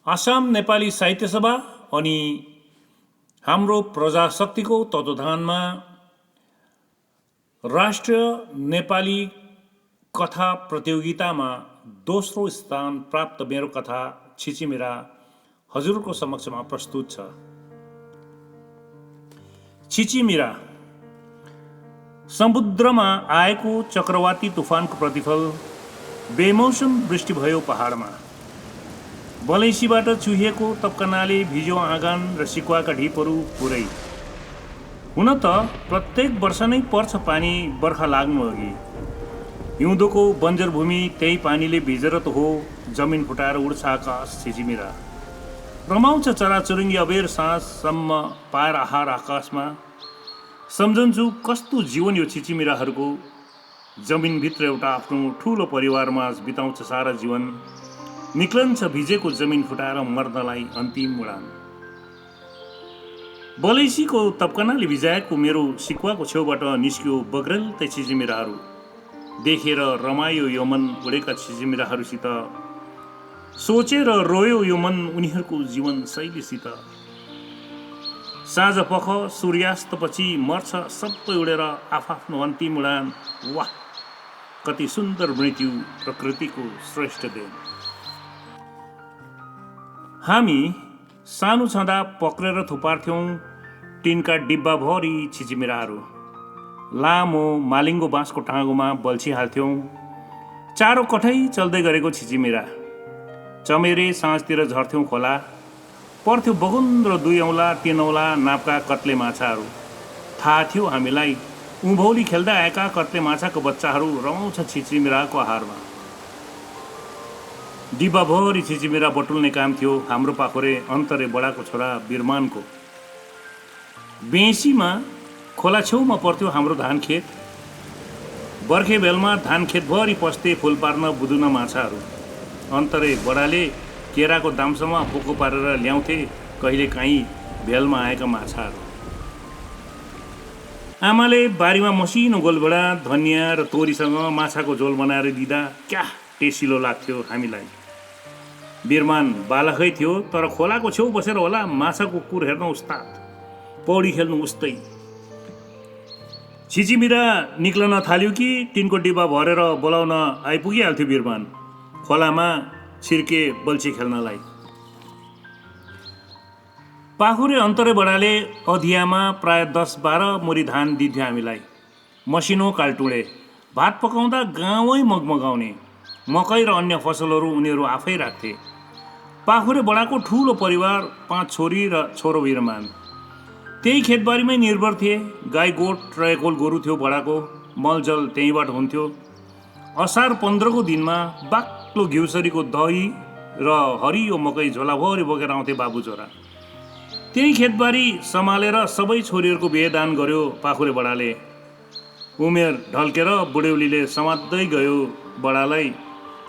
आसाम नेपाली साहित्य सभा अनि हाम्रो प्रजाशक्तिको तत्त्वावधानमा राष्ट्रिय नेपाली कथा प्रतियोगितामा दोस्रो स्थान प्राप्त मेरो कथा छिचिमिरा हजुरको समक्षमा प्रस्तुत छ। छिचिमिरा समुद्रमा आएको चक्रवाती तुफानको प्रतिफल। बेमौसम वृष्टि भयो पहाडमा। बलैँसीबाट चुहिएको तपकनाले भिज्यो आँगन र सिकुवाका ढिपहरू पुरै। हुन त प्रत्येक वर्ष नै पर्छ पानी बर्खा लाग्नु अघि। हिउँदोको बन्जर भूमि त्यही पानीले भिजेर त हो जमिन फुटाएर उड्छ आकाश छिचिमिरा। रमाउँछ चराचुरुङ्गी अबेर साँझसम्म पाएर आहार आकाशमा। सम्झन्छु कस्तो जीवन यो छिचिमिराहरूको। जमिनभित्र एउटा आफ्नो ठुलो परिवारमा बिताउँछ सारा जीवन। निक्लन्छ भिजेको जमिन फुटाएर मर्नलाई अन्तिम उडान। बलैँसीको तपकनाले भिजाएको मेरो सिकुवाको छेउबाट निस्क्यो बग्रेलतै छिचिमिराहरू। देखेर रमायो यो मन उडेका छिचिमिराहरूसित। सोचेर रोयो यो मन उनीहरूको जीवन शैलीसित। साँझ पख सूर्यास्तपछि मर्छ सबै उडेर आफआफ्नो अन्तिम उडान। वाह कति सुन्दर मृत्यु प्रकृतिको श्रेष्ठ देन। हामी सानो छँदा पक्रेर थुपार्थ्यौँ टिनका डिब्बाभरि छिचिमिराहरू। लामो मालिङ्गो बाँसको टाँगोमा बल्छिहाल्थ्यौँ। चारो कठै चल्दै गरेको छिचिमिरा। चमेरे साँझतिर झर्थ्यौँ खोला। पर्थ्यो बगुन्द्रो 2 औँला 3 औँला नापका कत्ले माछाहरू। थाहा थियो हामीलाई उँभौली खेल्दा आएका कत्ले माछाको बच्चाहरू रमाउँछ छिचिमिराको आहारमा। डिब्बाभरि छिचिमिरा बटुल्ने काम थियो हाम्रो पाखोरे अन्तरे बडाको छोरा बिरमानको। बेँसीमा खोला छेउमा पर्थ्यो हाम्रो धान खेत। बर्खे बेलमा धान खेतभरि पस्थे फुल पार्न बुदुना माछाहरू। अन्तरे बडाले केराको दामसम्म पोको पारेर ल्याउँथे कहिले काहीँ भेलमा आएका माछाहरू। आमाले बारीमा मसिनो गोलभेडा धनियाँ र तोरीसँग माछाको झोल बनाएर दिँदा क्या टेसिलो लाग्थ्यो हामीलाई। बिरमान बालकै थियो तर खोलाको छेउ बसेर होला माछाको कुर हेर्न उस्ताद। पौडी खेल्नु उस्तै। छिचिमिरा निक्लन थाल्यो कि टिनको डिब्बा भरेर बोलाउन आइपुगिहाल्थ्यो बिरमान खोलामा छिर्के बल्छी खेल्नलाई। पाखुरे अन्तरे बडाले अधियामा प्राय 10-12 मुरी धान दिन्थ्यो हामीलाई। मसिनो कालटुडे भात पकाउँदा गाउँै मगमगाउने। मकै र अन्य फसलहरू उनीहरू आफै राख्थे। पाखुरे बडाको ठुलो परिवार 5 छोरी र छोरो बिरमान। त्यही खेतबारीमै निर्भर थिए। गाई गोठ र एकोल गोरु थियो बडाको। मलजल त्यहीँबाट हुन्थ्यो। असार 15 को दिनमा बाक्लो घिउसरीको दही र हरियो मकै झोलाभरि बोकेर आउँथे बाबु छोरा। त्यही खेतबारी सम्हालेर सबै छोरीहरूको बिहेदान गर्यो पाखुरे बडाले। उमेर ढल्केर बुढ्यौलीले समात्दै गयो बडालाई।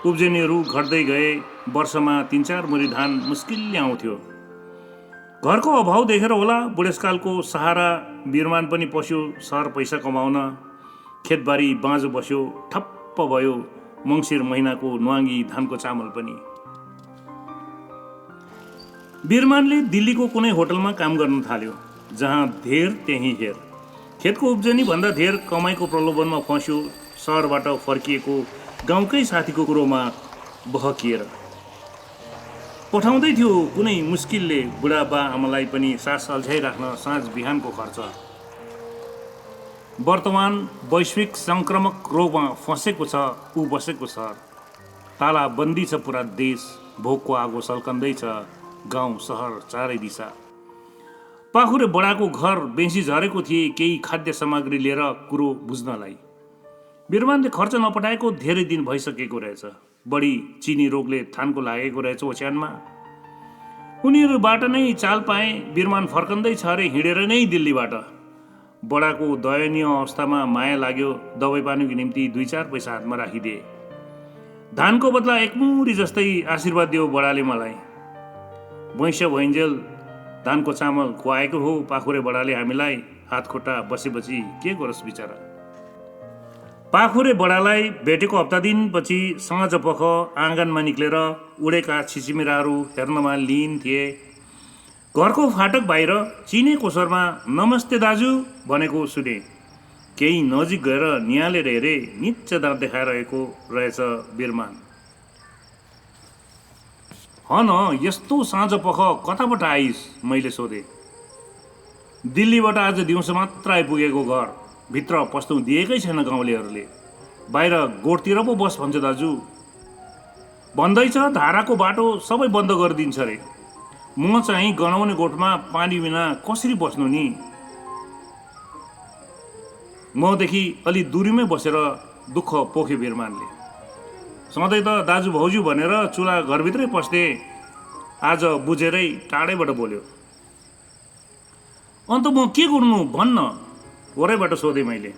उब्जनीहरू घट्दै गए। वर्षमा 3-4 मुरी धान मुस्किलले आउँथ्यो। घरको अभाव देखेर होला बुढेसकालको सहारा बिरमान पनि पस्यो सहर पैसा कमाउन। खेतबारी बाँझो बस्यो। ठप्प भयो मङ्सिर महिनाको न्वाङ्गी धानको चामल पनि। बिरमानले दिल्लीको कुनै होटलमा काम गर्न थाल्यो। जहाँ धेर त्यहीँ हेर। खेतको उब्जनी भन्दा धेर कमाइको प्रलोभनमा फस्यो। सहरबाट फर्किएको गाउँकै साथीको कुरोमा बहकिएर पठाउँदै थियो कुनै मुस्किलले बुढाबा आमालाई पनि सास अल्झाइराख्न साँझ बिहानको खर्च। वर्तमान वैश्विक सङ्क्रमक रोगमा फँसेको छ ऊ बसेको सहर। तालाबन्दी छ पुरा देश। भोकको आगो सल्कँदैछ गाउँ सहर चारै दिशा। पाखुरे बडाको घर बेसी झरेको थिए केही खाद्य सामग्री लिएर कुरो बुझ्नलाई। बिरमानले खर्च नपठाएको धेरै दिन भइसकेको रहेछ। बढी चिनी रोगले थानको लागेको रहेछ ओछ्यानमा। उनीहरूबाट नै चाल पाए बिरमान फर्कँदै छ अरे हिँडेर नै दिल्लीबाट। बडाको दयनीय अवस्थामा माया लाग्यो। दबाई पानीको निम्ति 2-4 पैसा हातमा राखिदिए। धानको बदला 1 मुरी जस्तै आशीर्वाद दियो बडाले मलाई। भैँस भइन्जेल धानको चामल खुवाएको हो पाखुरे बडाले हामीलाई। हात खुट्टा बसेपछि के गरोस् बिचरा। पाखुरे बडालाई भेटेको हप्ता दिनपछि साँझपख आँगनमा निक्लेर उडेका छिचिमिराहरू हेर्नमा लिन थिए। घरको फाटक बाहिर चिनेको स्वरमा नमस्ते दाजु भनेको सुने। केही नजिक गएर निहालेर हेरे, निच्च दाँत देखाइरहेको रहेछ बिरमान। हन यस्तो साँझपख कताबाट आइस? मैले सोधेँ। दिल्लीबाट आज दिउँसो मात्र आइपुगेको घर। भित्र पस्नु दिएकै छैन गाउँलेहरूले। बाहिर गोठतिर पो बस भन्छ दाजु। भन्दैछ धाराको बाटो सबै बन्द गरिदिन्छ रे। म चाहिँ गनाउने गोठमा पानी बिना कसरी बस्नु नि? मदेखि अलि दूरीमै बसेर दुःख पोख्यो बिरमानले। सधैँ त दाजु भाउजू भनेर चुला घरभित्रै पस्थे, आज बुझेरै टाढैबाट बोल्यो। अन्त म के गर्नु भन्न? वरैबाट सोधेँ मैले।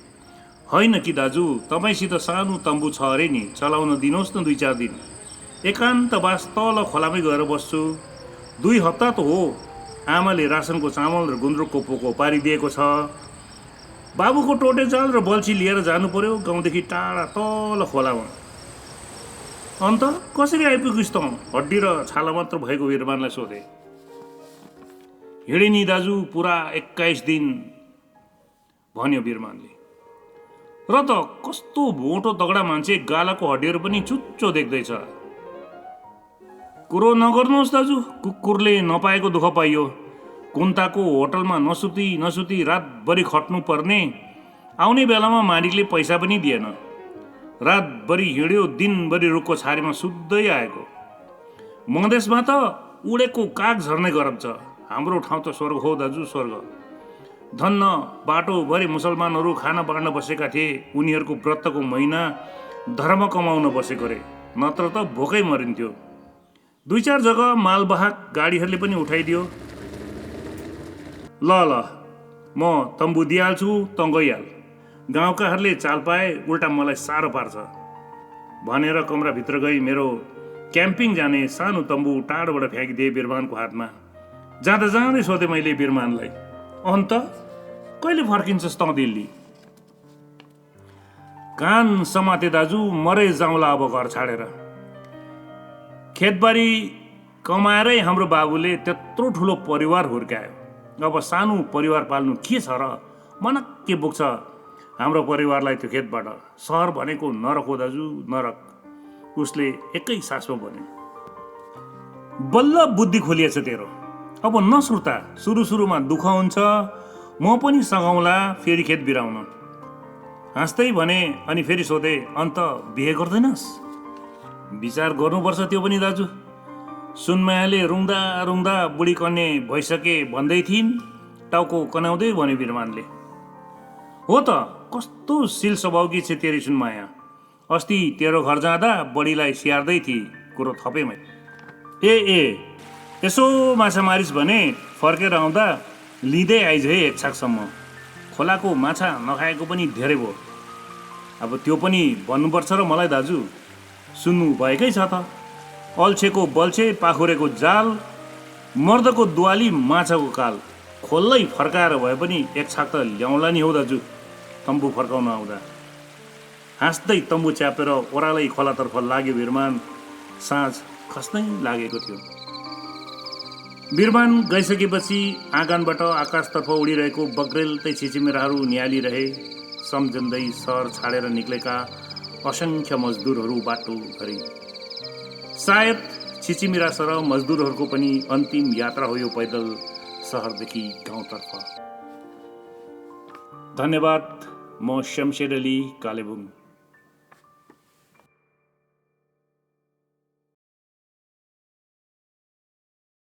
होइन कि दाजु, तपाईँसित सानो तम्बु छ अरे नि, चलाउन दिनुहोस् न 2-4 दिन। एकान्तवास तल खोलामै गएर बस्छु। 2 हप्ता त हो। आमाले रासनको चामल र गुन्द्रुकको पोको पारिदिएको छ। बाबुको टोटे जाल र बल्छी लिएर जानु पर्यो गाउँदेखि टाढा तल खोलामा। अन्त कसरी आइपुगिस् त? हड्डी र छाला मात्र भएको बिरमानलाई सोधे। हिँडे नि दाजु, पुरा 21 दिन भन्यो बिरमानले। र त कस्तो मोटो तगडा मान्छे, गालाको हड्डीहरू पनि चुच्चो देख्दैछ। कुरो नगर्नुहोस् दाजु, कुकुरले नपाएको दुःख पाइयो। कुन्ताको होटलमा नसुती रातभरि खट्नु पर्ने। आउने बेलामा मालिकले पैसा पनि दिएन। रातभरि हिँड्यो, दिनभरि रुखको छारीमा सुत्दै आएको। मधेसमा त उडेको काग झर्ने गरम छ। हाम्रो ठाउँ त स्वर्ग हो दाजु, स्वर्ग। धन्न बाटोभरि मुसलमानहरू खाना बाँड्न बसेका थिए। उनीहरूको व्रतको महिना धर्म कमाउन बसेको रे, नत्र त भोकै मरिन्थ्यो। 2-4 जग्गा मालवाहक गाडीहरूले पनि उठाइदियो। ल म तम्बु दिइहाल्छु, त गइहाल। गाउँकाहरूले चाल पाए उल्टा मलाई साह्रो पार्छ भनेर कमराभित्र गई मेरो क्याम्पिङ जाने सानो तम्बु टाढोबाट फ्याँकिदिए बिरमानको हातमा। जाँदा जाँदै सोधेँ मैले बिरमानलाई, अन्त कहिले फर्किन्छस् त दिल्ली? कान समाते दाजु, मरै जाउँला अब घर छाडेर। खेतबारी कमाएरै हाम्रो बाबुले त्यत्रो ठुलो परिवार हुर्कायो। अब सानो परिवार पाल्नु के छ र? मनक्के पुग्छ हाम्रो परिवारलाई त्यो खेतबाट। सहर भनेको नरक हो दाजु, नरक। उसले एकै सासमा भन्यो। बल्ल बुद्धि खोलिएछ तेरो। अब नसुर्ता, सुरुमा दुःख हुन्छ, म पनि सघाउला फेरि खेत बिराउन। हाँस्दै भने अनि फेरि सोधे, अन्त बिहे गर्दैनस्? विचार गर्नुपर्छ त्यो पनि दाजु। सुनमायाले रुङ्दा रुङ्दा बुढी कन्ने भइसके भन्दै थिइन्। टाउको कनाउँदै भन्यो बिरमानले। हो त, कस्तो सिल स्वभावकी छे तेरी सुनमाया। अस्ति तेरो घर जाँदा बढीलाई स्याहार्दै थिए, कुरो थपे मैले। ए यसो माछा मारिस् भने फर्केर आउँदा लिँदै आइज है 1 छाकसम्म। खोलाको माछा नखाएको पनि धेरै भयो। अब त्यो पनि भन्नुपर्छ र मलाई दाजु? सुन्नु भएकै छ त। अल्छेको बल्छे, पाखुरेको जाल, मर्दको दुवाली, माछाको काल। खोल्लै फर्काएर भए पनि 1 छाक त ल्याउला नि हौ दाजु तम्बु फर्काउन आउँदा। हाँस्दै तम्बु च्यापेर ओह्रालै खोलातर्फ लाग्यो बिरमान। साँझ खस्नै लागेको थियो। बिरमान गइसकेपछि आँगनबाट आकाशतर्फ उडिरहेको बग्रेलतै छिचिमिराहरू निहालिरहे। सम्झँदै सहर छाडेर निक्लेका असङ्ख्य मजदुरहरू बाटोभरि। सायद छिचिमिरा सरह मजदुरहरूको पनि अन्तिम यात्रा हो यो पैदल सहरदेखि गाउँतर्फ। धन्यवाद। म शमशेर अली, कालेबुङ।